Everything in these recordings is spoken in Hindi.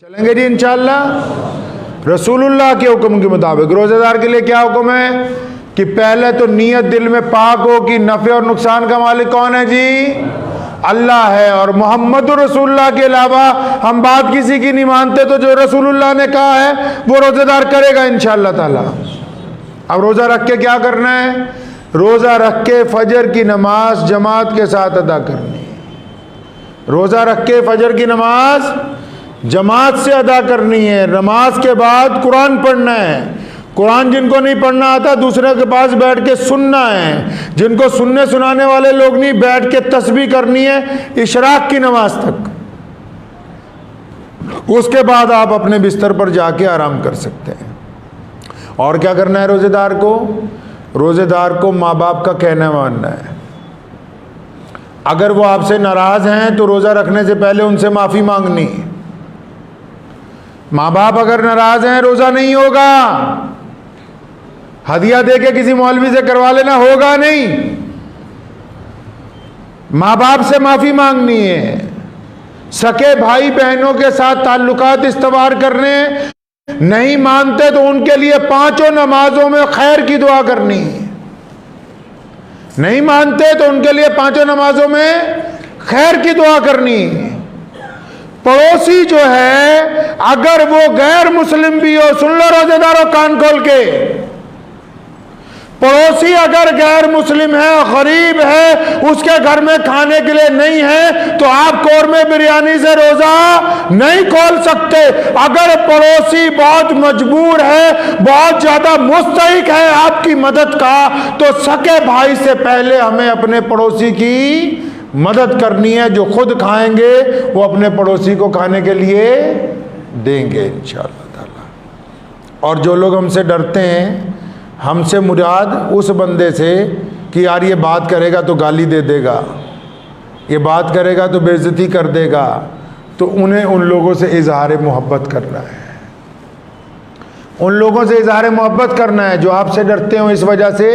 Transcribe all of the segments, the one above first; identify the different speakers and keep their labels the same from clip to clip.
Speaker 1: चलेंगे जी इंशाअल्लाह। रसूलुल्लाह के हुक्म के मुताबिक रोजेदार के लिए क्या हुक्म है कि पहले तो नीयत दिल में पाक हो कि नफे और नुकसान का मालिक कौन है जी, अल्लाह है। और मोहम्मद रसूलुल्लाह के अलावा हम बात किसी की नहीं मानते, तो जो रसूलुल्लाह ने कहा है वो रोजेदार करेगा इंशाअल्लाह ताला। अब रोजा रख के क्या करना है? रोजा रख के फजर की नमाज जमात के साथ अदा करनी। रोजा रख के फजर की नमाज जमात से अदा करनी है। नमाज के बाद कुरान पढ़ना है। कुरान जिनको नहीं पढ़ना आता दूसरे के पास बैठ के सुनना है। जिनको सुनने सुनाने वाले लोग नहीं, बैठ के तस्बीह करनी है इशराक की नमाज तक। उसके बाद आप अपने बिस्तर पर जाके आराम कर सकते हैं। और क्या करना है रोजेदार को? रोजेदार को माँ बाप का कहना मानना है। अगर वो आपसे नाराज हैं तो रोजा रखने से पहले उनसे माफी मांगनी। माँ बाप अगर नाराज हैं रोजा नहीं होगा। हदिया देके किसी मौलवी से करवा लेना होगा नहीं। माँ बाप से माफी मांगनी है। सके भाई बहनों के साथ ताल्लुकात इस्तवार करने, नहीं मानते तो उनके लिए पांचों नमाजों में खैर की दुआ करनी। नहीं मानते तो उनके लिए पांचों नमाजों में खैर की दुआ करनी। पड़ोसी जो है अगर वो गैर मुस्लिम भी हो, सुन लो रोजेदारों कान खोल के, पड़ोसी अगर गैर मुस्लिम है, गरीब है, उसके घर में खाने के लिए नहीं है तो आप कौरमे बिरयानी से रोजा नहीं खोल सकते। अगर पड़ोसी बहुत मजबूर है, बहुत ज्यादा मुस्तहिक है आपकी मदद का, तो सके भाई से पहले हमें अपने पड़ोसी की मदद करनी है। जो खुद खाएंगे वो अपने पड़ोसी को खाने के लिए देंगे इंशाअल्लाह ताला। और जो लोग हमसे डरते हैं, हमसे मुराद उस बंदे से कि यार ये बात करेगा तो गाली दे देगा, ये बात करेगा तो बेइज्जती कर देगा, तो उन्हें उन लोगों से इजहार मोहब्बत करना है। उन लोगों से इजहार मोहब्बत करना है जो आपसे डरते हो इस वजह से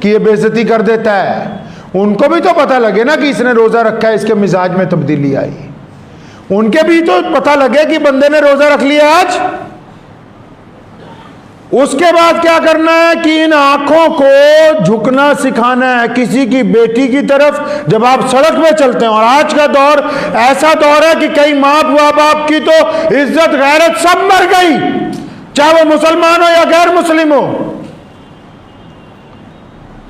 Speaker 1: कि ये बेइज्जती कर देता है। उनको भी तो पता लगे ना कि इसने रोजा रखा है, इसके मिजाज में तब्दीली आई। उनके भी तो पता लगे कि बंदे ने रोजा रख लिया आज। उसके बाद क्या करना है कि इन आंखों को झुकना सिखाना है किसी की बेटी की तरफ जब आप सड़क पे चलते हैं। और आज का दौर ऐसा दौर है कि कई माँ बाप की तो इज्जत गैरत सब मर गई, चाहे वो मुसलमान हो या गैर मुस्लिम हो।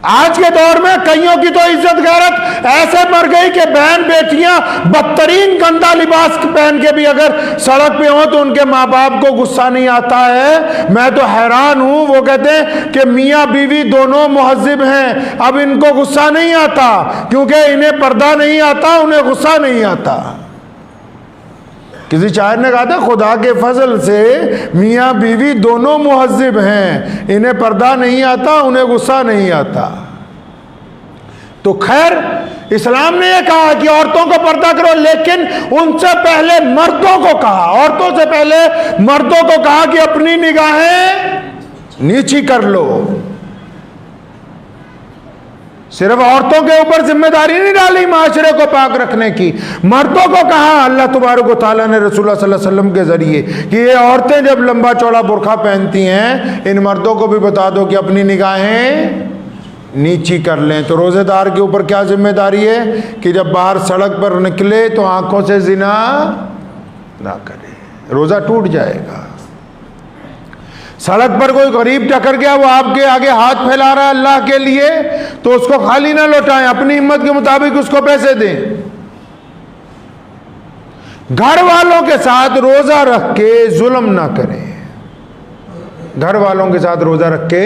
Speaker 1: आज के दौर में कईयों की तो इज्जत गैरत ऐसे मर गई कि बहन बेटियां बदतरीन गंदा लिबास पहन के भी अगर सड़क पे हो तो उनके माँ बाप को गुस्सा नहीं आता है। मैं तो हैरान हूं, वो कहते हैं कि मियाँ बीवी दोनों मुहज्जिब हैं, अब इनको गुस्सा नहीं आता क्योंकि इन्हें पर्दा नहीं आता, उन्हें गुस्सा नहीं आता। किसी शायर ने कहा था खुदा के फजल से मियाँ बीवी दोनों मुहज्जिब हैं, इन्हें पर्दा नहीं आता, उन्हें गुस्सा नहीं आता। तो खैर इस्लाम ने यह कहा कि औरतों को पर्दा करो, लेकिन उनसे पहले मर्दों को कहा, औरतों से पहले मर्दों को कहा कि अपनी निगाहें नीची कर लो। सिर्फ औरतों के ऊपर जिम्मेदारी नहीं डाली माशरे को पाक रखने की, मर्दों को कहा अल्लाह तबारक व तआला ने रसूलुल्लाह सल्लल्लाहु अलैहि वसल्लम के जरिए कि ये औरतें जब लंबा चौड़ा बुर्का पहनती हैं, इन मर्दों को भी बता दो कि अपनी निगाहें नीची कर लें। तो रोजेदार के ऊपर क्या जिम्मेदारी है कि जब बाहर सड़क पर निकले तो आंखों से जिना ना करे, रोजा टूट जाएगा। सड़क पर कोई गरीब टकर गया, वो आपके आगे हाथ फैला रहा है अल्लाह के लिए, तो उसको खाली ना लौटाएं, अपनी हिम्मत के मुताबिक उसको पैसे दें। घर वालों के साथ रोजा रख के जुल्म ना करें। घर वालों के साथ रोजा रख के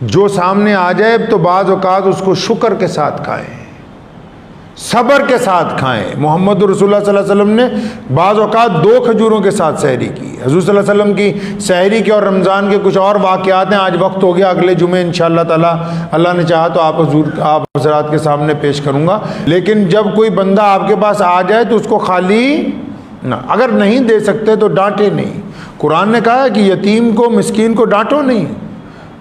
Speaker 1: जो सामने आ जाए तो बाज़ औक़ात उसको शुक्र के साथ खाएं, सब्र के साथ खाएं। मोहम्मद रसूलुल्लाह सल्लल्लाहु अलैहि वसल्लम ने बाज़ औक़ात 2 खजूरों के साथ सहरी की। हुज़ूर सल्लल्लाहु अलैहि वसल्लम की सहरी के और रमज़ान के कुछ और वाक़यात हैं। आज वक्त हो गया, अगले जुमे इंशाअल्लाह ताला अल्लाह ने चाहा तो आप हज़रात के सामने पेश करूँगा। लेकिन जब कोई बंदा आपके पास आ जाए तो उसको खाली ना, अगर नहीं दे सकते तो डांटे नहीं। कुरान ने कहा है कि यतीम को मिस्कीन को डांटो नहीं।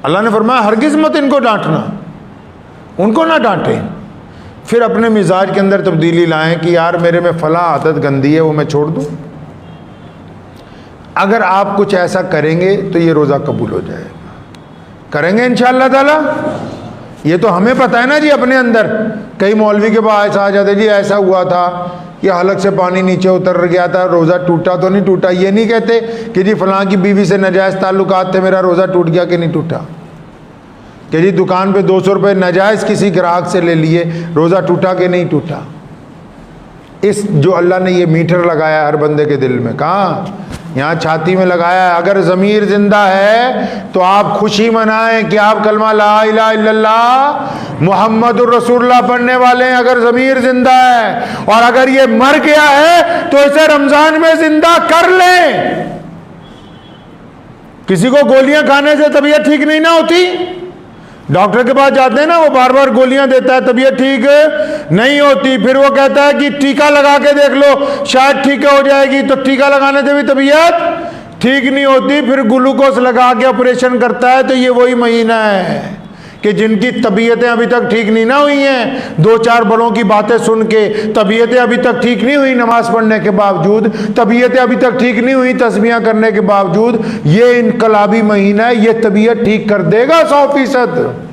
Speaker 1: अल्लाह ने फरमाया हरगिज़ मत इनको डांटना, उनको ना डांटें। फिर अपने मिजाज के अंदर तब्दीली लाएं कि यार मेरे में फ़लाँ आदत गंदी है, वो मैं छोड़ दूँ। अगर आप कुछ ऐसा करेंगे तो ये रोज़ा कबूल हो जाएगा। करेंगे इंशाअल्लाह ताला। ये तो हमें पता है ना जी अपने अंदर। कई मौलवी के पास आ जाते जी ऐसा हुआ था, ये हलक से पानी नीचे उतर गया था, रोज़ा टूटा तो नहीं टूटा। ये नहीं कहते कि जी फलां की बीवी से नाजायज़ ताल्लुकात थे, मेरा रोज़ा टूट गया कि नहीं टूटा। कि जी दुकान पे 200 रुपये नाजायज़ किसी ग्राहक से ले लिए, रोज़ा टूटा कि नहीं टूटा। इस जो अल्लाह ने ये मीटर लगाया हर बंदे के दिल में, कहाँ? यहाँ छाती में लगाया है। अगर ज़मीर जिंदा है तो आप खुशी मनाएं कि आप कलमा ला इलाहा इल्लल्लाह मुहम्मदुर रसूलुल्लाह पढ़ने वाले हैं, अगर ज़मीर जिंदा है। और अगर ये मर गया है तो इसे रमज़ान में जिंदा कर लें। किसी को गोलियां खाने से तबीयत ठीक नहीं ना होती, डॉक्टर के पास जाते हैं ना, वो बार बार गोलियां देता है, तबीयत ठीक नहीं होती, फिर वो कहता है कि टीका लगा के देख लो शायद ठीक हो जाएगी, तो टीका लगाने से भी तबीयत ठीक नहीं होती, फिर ग्लूकोज लगा के ऑपरेशन करता है। तो ये वही महीना है कि जिनकी तबीयतें अभी तक ठीक नहीं ना हुई हैं, 2-4 बड़ों की बातें सुन के तबीयतें अभी तक ठीक नहीं हुई, नमाज पढ़ने के बावजूद तबीयतें अभी तक ठीक नहीं हुई, तस्बीहां करने के बावजूद। ये इनकलाबी महीना है, ये तबीयत ठीक कर देगा 100%।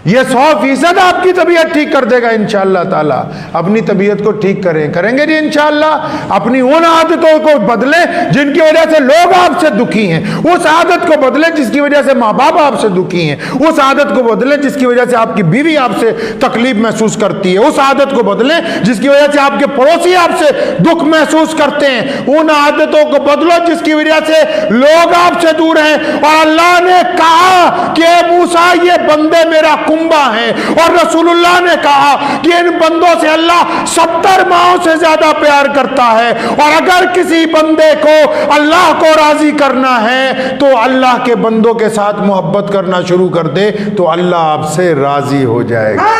Speaker 1: ये 100% आपकी तबीयत ठीक कर देगा इंशाअल्लाह ताला। अपनी तबीयत को ठीक करेंगे जी इंशाअल्लाह। अपनी उन आदतों को बदलें जिनकी वजह से लोग आपसे दुखी हैं, उस आदत को बदलें जिसकी वजह से माँ बाप आपसे दुखी हैं, उस आदत को बदलें जिसकी वजह से आपकी बीवी आपसे तकलीफ महसूस करती है, उस आदत को बदलें जिसकी वजह से आपके पड़ोसी आपसे दुख महसूस करते हैं, उन आदतों को बदलो जिसकी वजह से लोग आपसे दूर हैं। और अल्लाह ने कहा कि मूसा ये बंदे मेरा कुंबा है, और रसूलुल्लाह ने कहा कि इन बंदों से अल्लाह 70 माओं से ज्यादा प्यार करता है। और अगर किसी बंदे को अल्लाह को राजी करना है तो अल्लाह के बंदों के साथ मोहब्बत करना शुरू कर दे, तो अल्लाह आपसे राजी हो जाएगा।